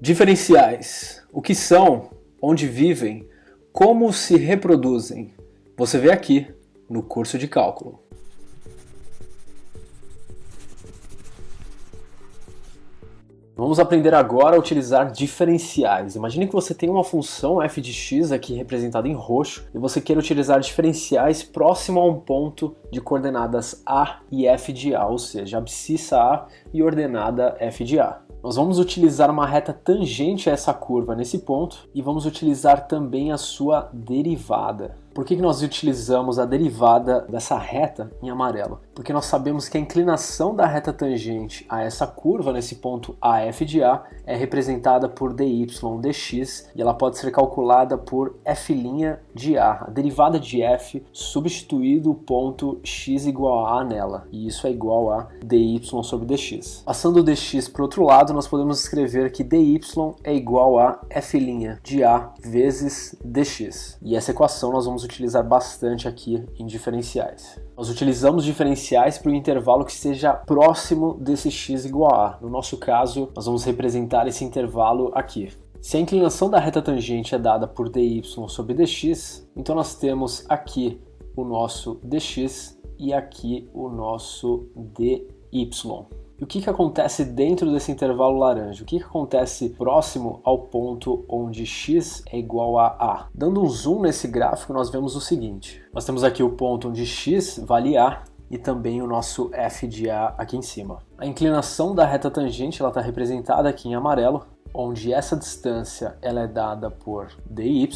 Diferenciais. O que são, onde vivem, como se reproduzem. Você vê aqui no curso de cálculo. Vamos aprender agora a utilizar diferenciais. Imagine que você tem uma função f de x aqui representada em roxo e você queira utilizar diferenciais próximo a um ponto de coordenadas a e f de a, ou seja, abscissa a e ordenada f de a. Nós vamos utilizar uma reta tangente a essa curva nesse ponto e vamos utilizar também a sua derivada. Por que nós utilizamos a derivada dessa reta em amarelo? Porque nós sabemos que a inclinação da reta tangente a essa curva nesse ponto AF de A é representada por dy dx e ela pode ser calculada por f' de A, a derivada de f substituído o ponto x igual a nela, e isso é igual a dy sobre dx. Passando o dx para o outro lado, nós podemos escrever que dy é igual a f' de A vezes dx, e essa equação nós vamos utilizar bastante aqui em diferenciais. Nós utilizamos diferenciais para o intervalo que seja próximo desse x igual a. No nosso caso, nós vamos representar esse intervalo aqui. Se a inclinação da reta tangente é dada por dy sobre dx, então nós temos aqui o nosso dx e aqui o nosso dy. E o que acontece dentro desse intervalo laranja? O que acontece próximo ao ponto onde x é igual a a? Dando um zoom nesse gráfico, nós vemos o seguinte. Nós temos aqui o ponto onde x vale a e também o nosso f de a aqui em cima. A inclinação da reta tangente está representada aqui em amarelo, onde essa distância ela é dada por dy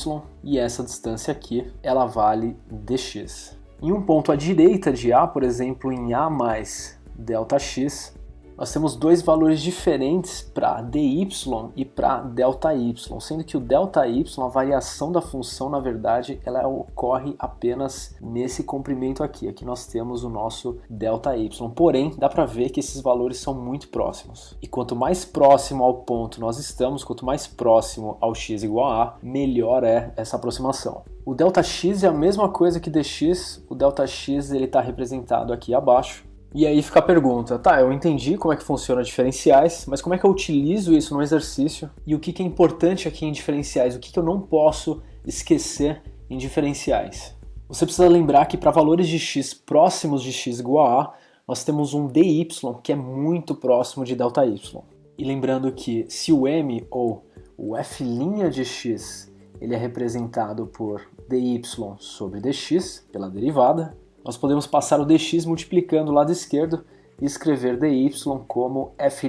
e essa distância aqui ela vale dx. Em um ponto à direita de a, por exemplo, em a mais ΔX, nós temos dois valores diferentes para dy e para ΔY, sendo que o ΔY, a variação da função, na verdade, ela ocorre apenas nesse comprimento aqui. Aqui nós temos o nosso ΔY, porém, dá para ver que esses valores são muito próximos. E quanto mais próximo ao ponto nós estamos, quanto mais próximo ao x igual a a, melhor é essa aproximação. O ΔX é a mesma coisa que dx, o ΔX está representado aqui abaixo. E aí fica a pergunta, tá, eu entendi como é que funciona diferenciais, mas como é que eu utilizo isso no exercício? E o que é importante aqui em diferenciais? O que eu não posso esquecer em diferenciais? Você precisa lembrar que para valores de x próximos de x igual a a, nós temos um dy que é muito próximo de ΔY. E lembrando que se o m ou o f' de x ele é representado por dy sobre dx, pela derivada, nós podemos passar o dx multiplicando o lado esquerdo e escrever dy como f'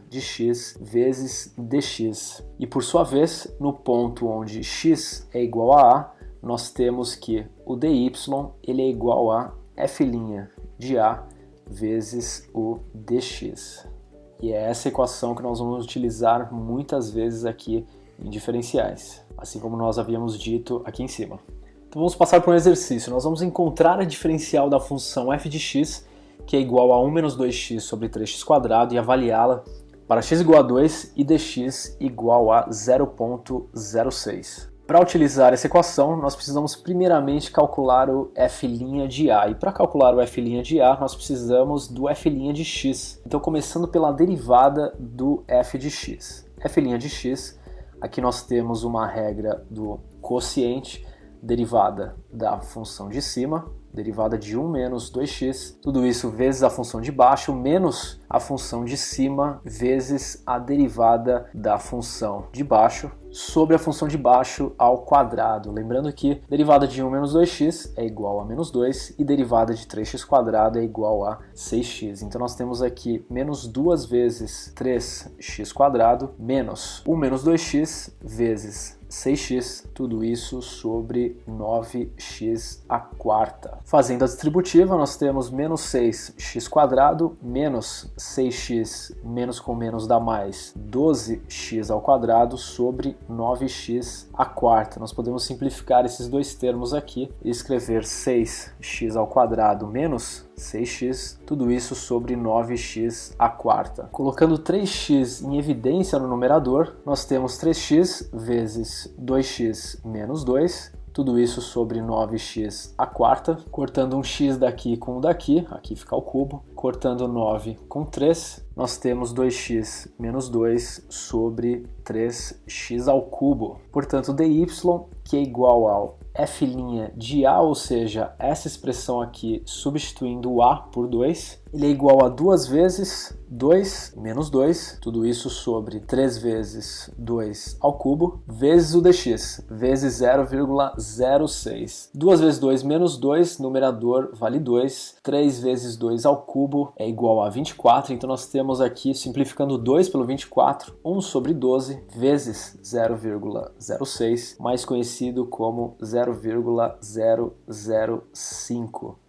de x vezes dx. E por sua vez, no ponto onde x é igual a a, nós temos que o dy ele é igual a f' de a vezes o dx. E é essa equação que nós vamos utilizar muitas vezes aqui em diferenciais, assim como nós havíamos dito aqui em cima. Então vamos passar por um exercício. Nós vamos encontrar a diferencial da função f de x, que é igual a 1 menos 2x sobre 3x², e avaliá-la para x igual a 2 e dx igual a 0,06. Para utilizar essa equação, nós precisamos primeiramente calcular o f' de a. E para calcular o f' de a, nós precisamos do f' de x. Então começando pela derivada do f de x. f' de x, aqui nós temos uma regra do quociente, derivada da função de cima, derivada de 1 menos 2x, tudo isso vezes a função de baixo, menos a função de cima, vezes a derivada da função de baixo, sobre a função de baixo ao quadrado. Lembrando que derivada de 1 menos 2x é igual a menos 2 e derivada de 3x² é igual a 6x. Então nós temos aqui menos 2 vezes 3x² menos 1 menos 2x vezes 6x, tudo isso sobre 9x à quarta. Fazendo a distributiva, nós temos menos 6x² menos 6x menos com menos dá mais 12x ao quadrado sobre 9x à quarta. Nós podemos simplificar esses dois termos aqui e escrever 6x ao quadrado menos 6x, tudo isso sobre 9x à quarta. Colocando 3x em evidência no numerador, nós temos 3x vezes 2x menos 2, tudo isso sobre 9x à quarta, cortando um x daqui com o daqui, aqui fica o cubo, cortando 9 com 3, nós temos 2x menos 2 sobre 3x ao cubo. Portanto, dy, que é igual ao f' de a, ou seja, essa expressão aqui substituindo o a por 2, ele é igual a 2 vezes 2 menos 2, tudo isso sobre 3 vezes 2 ao cubo, vezes o dx, vezes 0,06. 2 vezes 2 menos 2, numerador vale 2, 3 vezes 2 ao cubo é igual a 24, então nós temos aqui, simplificando 2 pelo 24, 1 sobre 12 vezes 0,06, mais conhecido como 0,005.